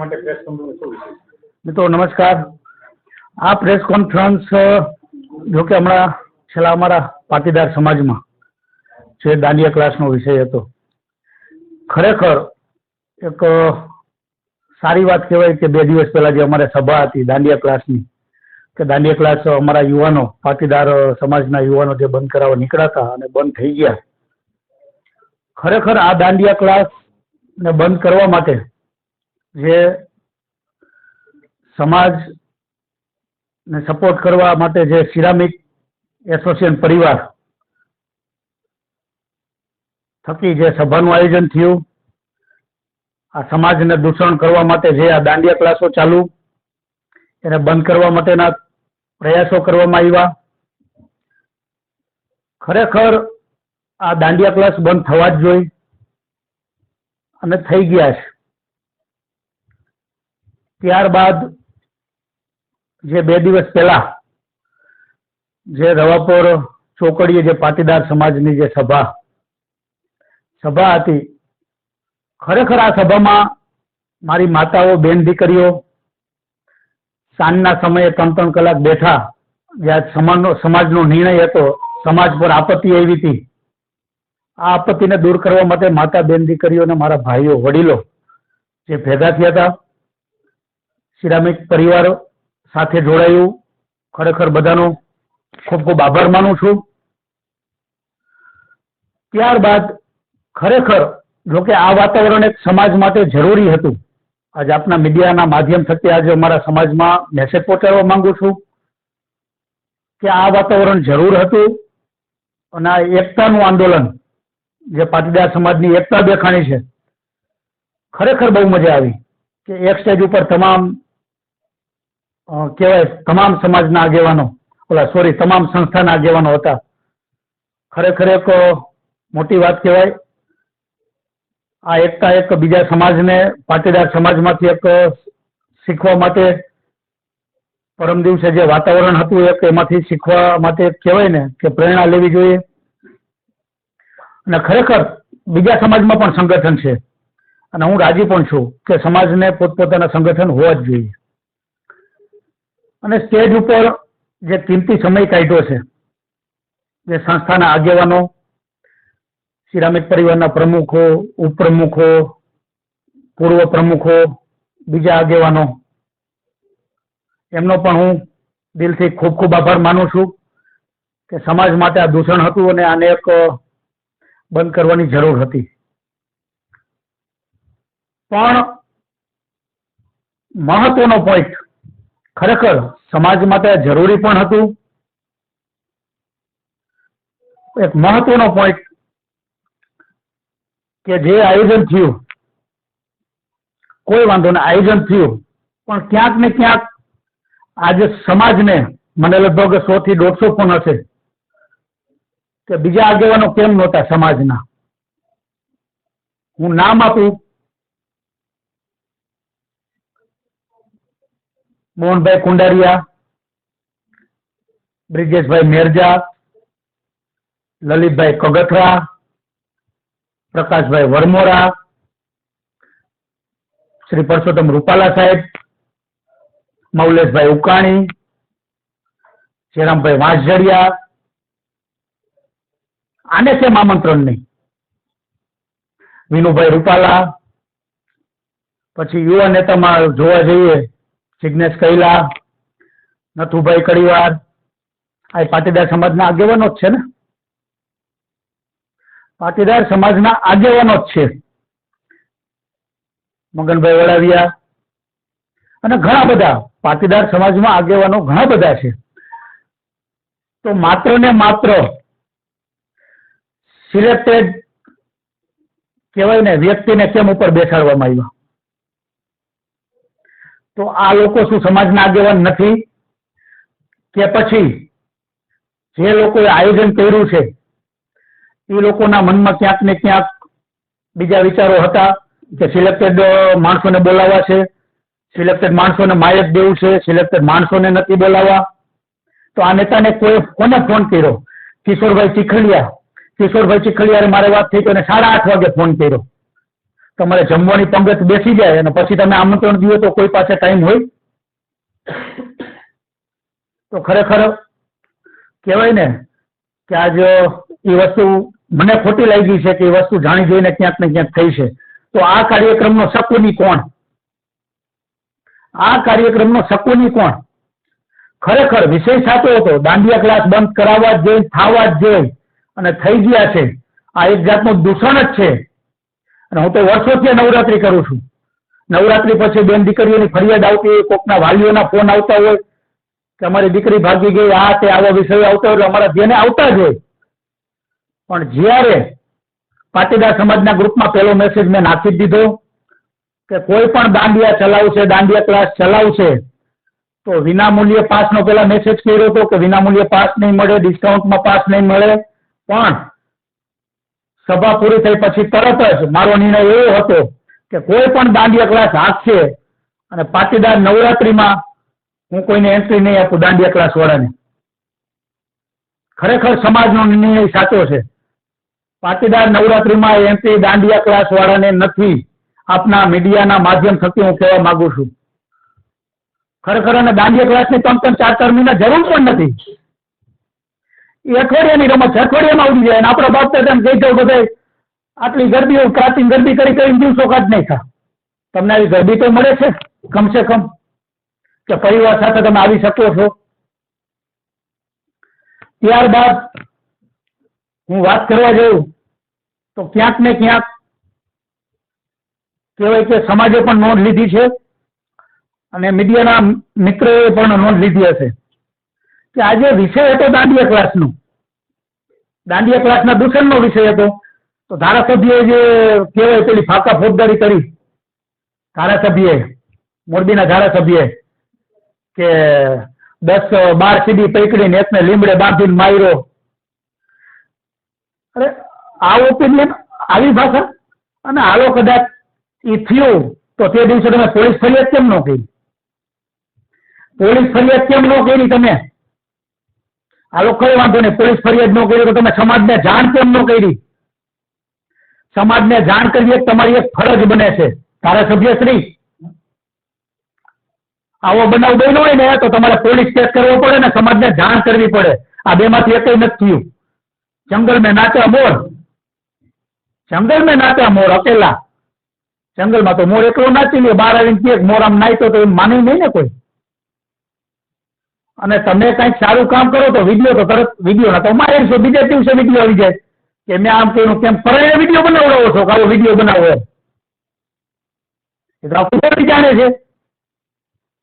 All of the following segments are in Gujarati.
માટે પ્રેસ કોન્ફરન્સ શું વિશે? મિત્રો નમસ્કાર. આ પ્રેસ કોન્ફરન્સ જોકે હમણાં છેલ્લા અમારા પાટીદાર સમાજમાં જે દાંડિયા ક્લાસનો વિષય હતો, ખરેખર એક સારી વાત કહેવાય કે 2 દિવસ પહેલા જે અમારે સભા હતી દાંડિયા ક્લાસની, કે દાંડિયા ક્લાસ અમારા યુવાનો, પાટીદાર સમાજના યુવાનો જે બંધ કરાવવા નીકળ્યા હતા અને બંધ થઈ ગયા. ખરેખર આ દાંડિયા ક્લાસ ને બંધ કરવા માટે જે સમાજ ને સપોર્ટ કરવા માટે જે સિરામિક એસોસિએશન પરિવાર થકી જે સભાનું આયોજન થયું, આ સમાજને દૂષણ કરવા માટે જે આ દાંડિયા ક્લાસો ચાલુ, એને બંધ કરવા માટેના પ્રયાસો કરવામાં આવ્યા. ખરેખર આ દાંડિયા ક્લાસ બંધ થવા જ જોઈએ અને થઈ ગયા છે. ત્યારબાદ જે 2 દિવસ પહેલા જે રવાપોર ચોકડીએ જે પાટીદાર સમાજની જે સભા હતી, ખરેખર આ સભામાં મારી માતાઓ, બેન દીકરીઓ સાંજના સમયે 3-3 કલાક બેઠા. જે સમાજનો નિર્ણય હતો, સમાજ પર આપત્તિ આવી હતી, આ આપત્તિને દૂર કરવા માટે માતા, બેન દીકરીઓ અને મારા ભાઈઓ, વડીલો જે ભેગા થયા હતા, સિરામિક પરિવાર સાથે જોડાયું. ખરેખર બધાનો ખૂબ ખૂબ આભાર માનું છું. ત્યારબાદ ખરેખર જોકે આ વાતાવરણ એક સમાજ માટે જરૂરી હતું. આજે આપના મીડિયાના માધ્યમ થકી આજે અમારા સમાજમાં મેસેજ પહોંચાડવા માંગુ છું કે આ વાતાવરણ જરૂર હતું અને આ એકતાનું આંદોલન જે પાટીદાર સમાજની એકતા દેખાણી છે, ખરેખર બહુ મજા આવી કે એક સ્ટેજ ઉપર તમામ કહેવાય તમામ સમાજના આગેવાનો, તમામ સંસ્થાના આગેવાનો હતા. ખરેખર એક મોટી વાત કહેવાય. આ એકતા એક બીજા સમાજને, પાટીદાર સમાજમાંથી એક શીખવા માટે પરમ દિવસે જે વાતાવરણ હતું એક એમાંથી શીખવા માટે કહેવાય ને કે પ્રેરણા લેવી જોઈએ. અને ખરેખર બીજા સમાજમાં પણ સંગઠન છે અને હું રાજી પણ છું કે સમાજને પોતપોતાના સંગઠન હોવા જ જોઈએ. અને સ્ટેજ ઉપર જે કિંમતી સમય કાઢ્યો છે, જે સંસ્થાના આગેવાનો, સિરામિક પરિવારના પ્રમુખો, ઉપપ્રમુખો, પૂર્વ પ્રમુખો, બીજા આગેવાનો, એમનો પણ હું દિલથી ખૂબ ખૂબ આભાર માનું છું કે સમાજ માટે આ દૂષણ હતું અને આને એક બંધ કરવાની જરૂર હતી. પણ મહત્વનો પોઈન્ટ, ખરેખર સમાજ માટે જરૂરી પણ હતું. એક મહત્વનો પોઈન્ટ કે જે આયોજન થયું, કોઈ વાંધો નહીં, આયોજન થયું, પણ ક્યાંક ને ક્યાંક આજે સમાજને, મને લગભગ 100 થી 150 પણ હશે કે બીજા આગેવાનો કેમ નહોતા સમાજના. હું નામ આપું, મોહનભાઈ કુંડારિયા, બ્રિજેશભાઈ મેરજા, લલિતભાઈ કગથરા, પ્રકાશભાઈ વરમોરા, શ્રી પરસોત્તમ રૂપાલા સાહેબ, મૌલેશભાઈ ઉકાણી, જયરામભાઈ વાંસજડિયા. આને કેમ આમંત્રણ નહીં? વિનુભાઈ રૂપાલા, પછી યુવા નેતામાં જોવા જઈએ જિગ્નેશ કૈલા, નથુભાઈ કડીવાર, આ પાટીદાર સમાજના આગેવાનો જ છે ને, પાટીદાર સમાજના આગેવાનો જ છે. મગનભાઈ વડાવિયા અને ઘણા બધા પાટીદાર સમાજમાં આગેવાનો ઘણા બધા છે. તો માત્ર ને માત્ર સિલેક્ટેડ કહેવાય ને વ્યક્તિને કેમ ઉપર બેસાડવામાં આવ્યા? તો આ લોકો શું સમાજના આગેવાન નથી? કે પછી જે લોકોએ આયોજન કર્યું છે એ લોકોના મનમાં ક્યાંક ને ક્યાંક બીજા વિચારો હતા કે સિલેક્ટેડ માણસોને બોલાવવા છે, સિલેક્ટેડ માણસોને માયક દેવું છે, સિલેક્ટેડ માણસોને નથી બોલાવવા. તો આ નેતાને કોને ફોન કર્યો? કિશોરભાઈ ચીખલિયારે મારે વાત થઈ તો એને 8:30 વાગે ફોન કર્યો તમારે જમવાની પંગત બેસી જાય અને પછી તમે આમંત્રણ દો તો કોઈ પાસે ટાઈમ હોય? તો ખરેખર કહેવાય ને કે આજ એ વસ્તુ મને ખોટી લાગી છે કે એ વસ્તુ જાણી જોઈને ક્યાંક ને ક્યાંક થઈ છે. તો આ કાર્યક્રમનો શકુની કોણ? આ કાર્યક્રમનો શકુની કોણ? ખરેખર વિષય સાચો હતો, દાંડિયા ક્લાસ બંધ કરાવવા જ જોઈએ, થવા જ જોઈએ, અને થઈ ગયા છે. આ એક જાતનું દૂષણ જ છે. અને હું તો વર્ષોથી નવરાત્રી કરું છું. નવરાત્રી પછી બેન દીકરીઓની ફરિયાદ આવતી હોય, કોકના વાલીઓના ફોન આવતા હોય કે અમારી દીકરી ભાગી ગઈ, આ તે આવા વિષયો આવતા હોય, અમારા ધ્યાને આવતા જ હોય. પણ જ્યારે પાટીદાર સમાજના ગ્રુપમાં પહેલો મેસેજ મેં નાખી દીધો કે કોઈ પણ દાંડિયા ચલાવશે, દાંડિયા ક્લાસ ચલાવશે તો વિનામૂલ્યે પાસનો પેલા મેસેજ કર્યો હતો કે વિનામૂલ્યે પાસ નહીં મળે, ડિસ્કાઉન્ટમાં પાસ નહીં મળે. પણ સભા પૂરી થઈ પછી તરત જ મારો નિર્ણય એવો હતો કે કોઈ પણ દાંડિયા ક્લાસ હાકશે અને પાટીદાર નવરાત્રીમાં હું કોઈને એન્ટ્રી નહીં આપું દાંડિયા ક્લાસ વાળાને. ખરેખર સમાજનો નિર્ણય સાચો છે. પાટીદાર નવરાત્રીમાં એન્ટ્રી દાંડિયા ક્લાસ વાળાને નથી. આપના મીડિયાના માધ્યમ થકી હું કહેવા માંગુ છું. ખરેખર અને દાંડિયા ક્લાસની 3-4 મહિના જરૂર પણ નથી. એ અઠવાડિયાની રમત છે, અઠવાડિયામાં ઉડી જાય. અને આપણા બાપ દાદા કહી દઉં બધા આટલી ગરબી પ્રાચીન ગરબી કરી દિવસો કાઢ નહીં થા. તમને આવી ગરબી તો મળે છે કમસે કમ કે પરિવાર સાથે તમે આવી શકો છો. ત્યારબાદ હું વાત કરવા જઉં તો ક્યાંક ને ક્યાંક કહેવાય કે સમાજે પણ નોંધ લીધી છે અને મીડિયાના મિત્રોએ પણ નોંધ લીધી હશે કે આજે વિષય હતો દાંડિયા ક્લાસનો, દાંડિયા ક્લાસના દૂષણનો વિષય હતો. તો ધારાસભ્યએ જે કહેવાય પેલી ફાકા ફોજદારી કરી, ધારાસભ્યએ, મોરબીના ધારાસભ્યએ કે 10-12 સીડી પકડીને એકને લીમડે બાંધીને માર્યો. અરે આ ઓપિનિયન, આવી ભાષા? અને હાલો કદાચ એ થયું તો તે દિવસે તમે પોલીસ ફરિયાદ કેમ ન કરી? પોલીસ ફરિયાદ કેમ ન કરી તમે? હાલો કઈ વાંધો નહીં, પોલીસ ફરિયાદ ન કરી તો તમે સમાજને જાણ કેમ ન કરી? સમાજને જાણ કરવી એક તમારી એક ફરજ બને છે. ધારાસભ્ય શ્રી, આવો બનાવ બન્યો હોય ને તો તમારે પોલીસ કેસ કરવો પડે ને સમાજને જાણ કરવી પડે. આ બેમાંથી એકય નથી થયું. જંગલ મેં નાચા મોર, જંગલ મેં નાચા મોર અકેલા. જંગલમાં તો મોર એકલો નાચી લે, બહાર આવીને કે મોર આમ નાચતો તો એમ માની નહીં ને કોઈ. અને તમે કંઈક સારું કામ કરો તો વિડીયો તો તરત વિડીયો ના તો મારીશું, બીજા દિવસે વિડીયો આવી જાય કે મેં આમ કહ્યું કેમ પરણે વિડીયો બનાવડાવો છો, આવો વિડીયો બનાવો એ તો આપણું જાણે છે.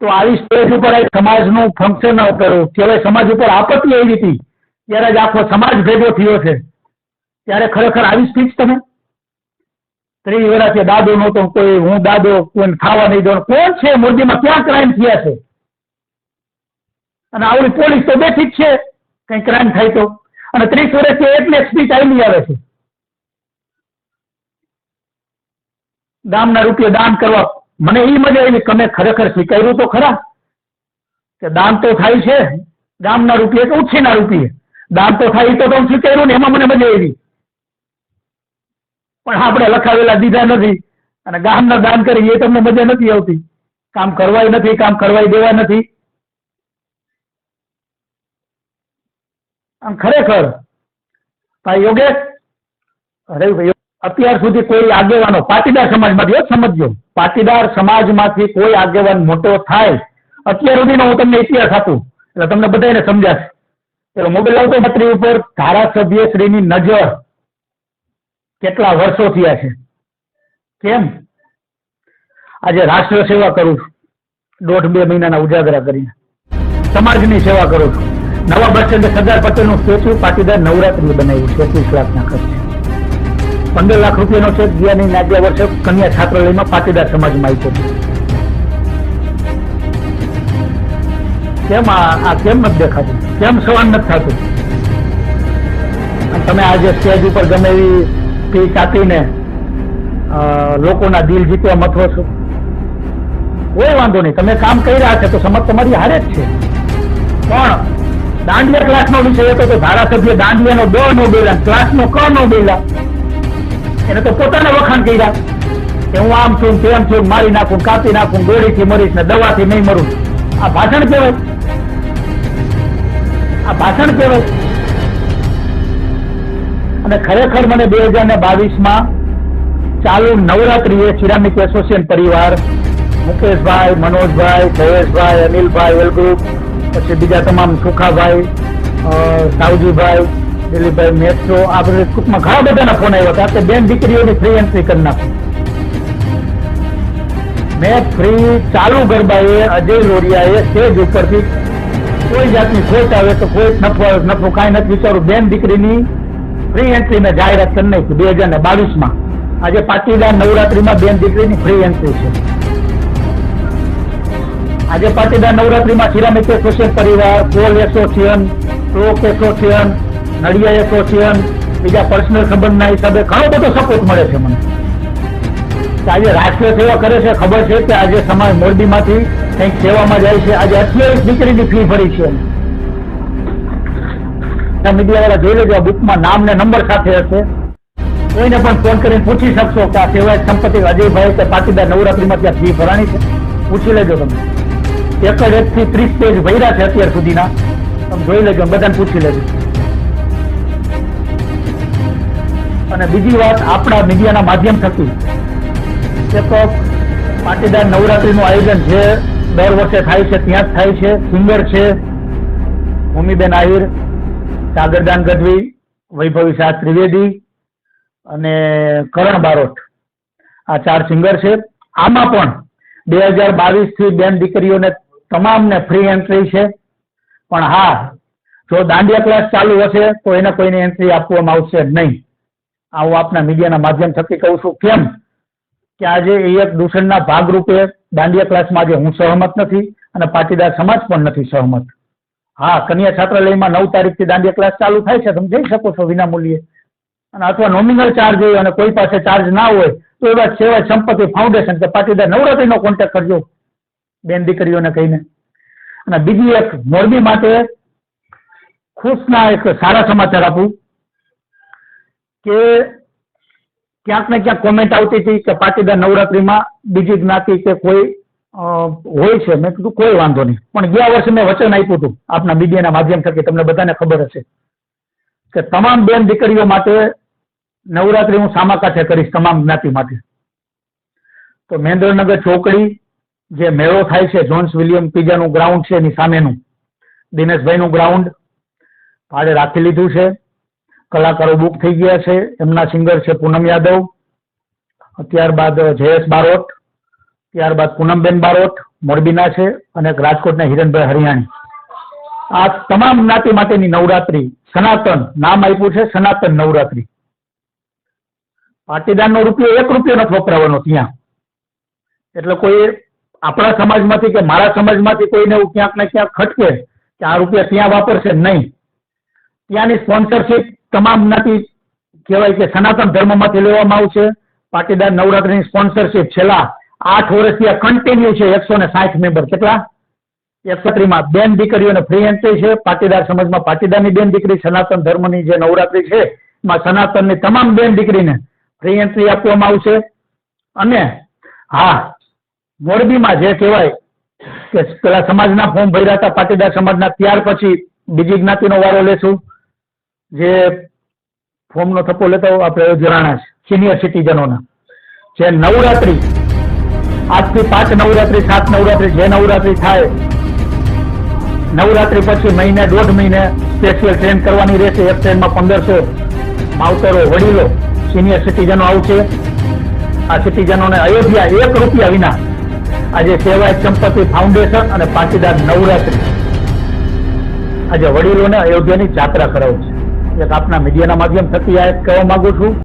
તો આવી સ્ટેજ ઉપર સમાજનું ફંક્શન કરવું કહેવાય, સમાજ ઉપર આપત્તિ આવી હતી ત્યારે જ આખો સમાજ ભેગો થયો છે. ત્યારે ખરેખર આવી સ્પીચ તમે 30 વર્ષથી દાદો નહોતો કોઈ, હું દાદો કોઈને ખાવા નહીં દઉં. કોણ છે મોરબીમાં? ક્યાં ક્રાઇમ થયા છે? અને આવડી પોલીસ તો બેઠી જ છે કઈ ક્રાઇમ થાય તો. અને 30 વર્ષથી એટલે સ્પીચ આવી આવે છે. દામના રૂપિયા દાન કરવા. મને એ મજા આવી તમે ખરેખર સ્વીકાર્યું તો ખરા કે દાન તો થાય છે, ગામના રૂપિયા કે ઉછીના રૂપિયા દાન તો થાય તો તમે સ્વીકાર્યું ને, એમાં મને મજા આવી. પણ આપણે લખાવેલા દીધા નથી અને ગામના દાન કરી એ તમને મજા નથી આવતી. કામ કરવાય નથી, કામ કરવાય દેવા નથી. આમ ખરેખર ભાઈ યોગેશ, અરે ભાઈ અત્યાર સુધી કોઈ આગેવાનો પાટીદાર સમાજમાંથી, સમજજો, પાટીદાર સમાજમાંથી કોઈ આગેવાન મોટો થાય અત્યાર સુધીનો હું તમને ઇતિહાસ આપું એટલે તમને બધાને સમજાશે. પેલો મોબાઈલ આવતો મંત્રી ઉપર ધારાસભ્ય શ્રીની નજર કેટલા વર્ષો થયા છે. કેમ? આજે રાષ્ટ્ર સેવા કરું છું, 1.5-2 મહિનાના ઉજાગરા કરીને સમાજની સેવા કરું છું. નવા બસ સ્ટેન્ડે સરદાર પટેલનું સ્ટેચ્યુ પાટીદાર નવરાત્રી બનાવ્યું, 33 લાખના ખર્ચે 15 લાખ રૂપિયાનો ચેક ગયા નહીં. આગલા વર્ષે કન્યા છાત્રાલયમાં પાટીદાર સમાજમાં આપ્યો છે. કેમ આ કેમ નથી દેખાતું? કેમ સવાન નથી થતું? તમે આજે સ્ટેજ ઉપર ગમે એવી સ્પીચ આપીને લોકોના દિલ જીતવા મથો છો. કોઈ વાંધો નહીં, તમે કામ કરી રહ્યા છે તો સમજ તમારી હારે જ છે. પણ દાંડિયા ક્લાસનો વિષય હતો તો ધારાસભ્ય દાંડિયાનો દ નો બોલ્યા, ક્લાસનો ક નો બોલ્યા. એને તો પોતાના વખાણ કર્યા કે હું આમ છું તેમ છું, મારી નાખું, કાપી નાખું, ગોળીથી મરીશ ને દવાથી નહીં મરું. આ ભાષણ કહેવાય? આ ભાષણ કહેવાય? અને ખરેખર મને 2022માં ચાલુ નવરાત્રીએ સિરામિક એસોસિએશન પરિવાર, મુકેશભાઈ, મનોજભાઈ, જયેશભાઈ, અનિલભાઈ, એલ ગ્રુપ, પછી બીજા તમામ સુખાભાઈ, સાવજીભાઈ, દિલીપભાઈ, મેટ્રો, આ બધા ટૂંકમાં ઘણા બધાના ફોન આવ્યા હતા કે બેન દીકરીઓની ફ્રી એન્ટ્રી કરી નાખો. મેં ફ્રી ચાલુ ગરબાએ અજય લોરિયાએ સ્ટેજ ઉપરથી કોઈ જાતની ખોટ આવે તો કોઈ નફો કાંઈ નથી વિચારું, બેન દીકરીની ફ્રી એન્ટ્રી મેં જાહેરાત કરી નાખી 2022માં. આજે પાટીદાર નવરાત્રીમાં બેન દીકરીની ફ્રી એન્ટ્રી છે. આજે પાટીદાર નવરાત્રીમાં સિરામિક એસોસિએશન પરિવાર, કોલ એસોસિએશન, ક્લોક એસોસિએશન, નડિયા એસોસિએશન, બીજા પર્સનલ સંબંધના હિસાબે ઘણો બધો સપોર્ટ મળે છે મને. આજે રાષ્ટ્રીય સેવા કરે છે. ખબર છે કે આજે સમાજ મોરબીમાંથી કંઈક સેવામાં જાય છે. આજે 28 દીકરીની ફી ભરી છે. મીડિયા વાળા જોઈ લેજો, આ બુકમાં નામ ને નંબર સાથે હશે. કોઈને પણ ફોન કરીને પૂછી શકશો કે આ સેવાયત સંપત્તિ અજયભાઈ કે પાટીદાર નવરાત્રીમાં ત્યાં ફી ભરાણી છે, પૂછી લેજો તમે. 1 થી 30 પેજ ભર્યા છે અત્યાર સુધીના, તમે જોઈ લેજો, બધાને પૂછી લેજો. અને બીજી વાત, આપણા મીડિયાના માધ્યમ થકી એક પાટીદાર નવરાત્રીનું આયોજન જે દર વર્ષે થાય છે ત્યાં જ થાય છે. સિંગર છે ભૂમિબેન આહિર, સાગરદાન ગઢવી, વૈભવી શાહ ત્રિવેદી અને કરણ બારોટ, આ 4 સિંગર છે. આમાં પણ 2022 થી બેન દીકરીઓને તમામને ફ્રી એન્ટ્રી છે. પણ હા, જો દાંડિયા ક્લાસ ચાલુ હશે તો એને કોઈને એન્ટ્રી આપવામાં આવશે નહીં. આ હું આપના મીડિયાના માધ્યમ થકી કહું છું. કેમ કે આજે એક દૂષણના ભાગરૂપે દાંડિયા ક્લાસમાં આજે હું સહમત નથી અને પાટીદાર સમાજ પણ નથી સહમત. હા, કન્યા છાત્રાલયમાં 9 તારીખથી દાંડિયા ક્લાસ ચાલુ થાય છે, તમે જઈ શકો છો વિનામૂલ્યે. અને અથવા નોમિનલ ચાર્જ હોય અને કોઈ પાસે ચાર્જ ના હોય તો એવા સેવાય સંપત્તિ ફાઉન્ડેશન કે પાટીદાર નવરાત્રીનો કોન્ટેક્ટ કરજો બેન દીકરીઓને કહીને. અને બીજી એક મોરબી માટે ખુશના એક સારા સમાચાર આપું કે ક્યાંક ને ક્યાંક કોમેન્ટ આવતી હતી કે પાટીદાર નવરાત્રીમાં બીજી જ્ઞાતિ કે કોઈ હોય છે. મેં કીધું કોઈ વાંધો નહીં, પણ ગયા વર્ષે મેં વચન આપ્યું હતું આપના મીડિયાના માધ્યમ થકી, તમને બધાને ખબર હશે કે તમામ બેન દીકરીઓ માટે નવરાત્રી હું સામા કાંઠે કરીશ, તમામ જ્ઞાતિ માટે. તો મહેન્દ્રનગર ચોકડી જે મેળો થાય છે, જોન્સ વિલિયમ પિઝાનું ગ્રાઉન્ડ છે એની સામેનું, દિનેશભાઈનું ગ્રાઉન્ડ ભાડે રાખી લીધું છે. કલાકારો બુક થઈ ગયા છે. એમના સિંગર છે પૂનમ યાદવ, ત્યારબાદ જયેશ બારોટ, ત્યારબાદ પૂનમબેન બારોટ મોરબીના છે, અને રાજકોટના હિરણભાઈ હરિયાણી. આ તમામ જ્ઞાતિ માટેની નવરાત્રી સનાતન નામ આપ્યું છે, સનાતન નવરાત્રી. પાટીદારનો રૂપિયો 1 રૂપિયો નથી વપરાવાનો ત્યાં. એટલે કોઈ આપણા સમાજમાંથી કે મારા સમાજમાંથી કોઈને એવું ક્યાંક ને ક્યાંક ખટકે કે આ રૂપિયા ત્યાં વાપરશે નહીં. ત્યાંની સ્પોન્સરશીપ તમામ જ્ઞાતિ કહેવાય કે સનાતન ધર્મમાંથી લેવામાં આવશે. પાટીદાર નવરાત્રીની સ્પોન્સરશીપ છેલ્લા 8 વર્ષથી આ કન્ટિન્યુ છે. 160 મેમ્બર, કેટલા? 31માં બેન દીકરીઓને ફ્રી એન્ટ્રી છે. પાટીદાર સમાજમાં પાટીદારની બેન દીકરી, સનાતન ધર્મની જે નવરાત્રી છે એમાં સનાતનની તમામ બેન દીકરીને ફ્રી એન્ટ્રી આપવામાં આવશે. અને હા, મોરબીમાં જે કહેવાય કે પેલા સમાજના ફોર્મ ભર્યા હતા પાટીદાર સમાજના, ત્યાર પછી બીજી જ્ઞાતિનો વારો લેશું. જે ફોર્મનો થપ્પો લેતા આપણે જણાણા સિનિયર સિટીઝનોના જે નવરાત્રી આજથી 5 નવરાત્રી 7 નવરાત્રી જે નવરાત્રી થાય, નવરાત્રી પછી મહિને 1.5 મહિને સ્પેશિયલ ટ્રેન કરવાની રહેશે. એક ટ્રેનમાં 1500 માવતરો, વડીલો, સિનિયર સિટીઝનો આવશે. આ સિટીઝનોને અયોધ્યા 1 રૂપિયા વિના આજે સેવાયત સંપત્તિ ફાઉન્ડેશન અને પાટીદાર નવરાત્રી આજે વડીલોને અયોધ્યાની જાત્રા કરાવશે. એક આપના મીડિયાના માધ્યમ થકી આ કહેવા માંગુ છું.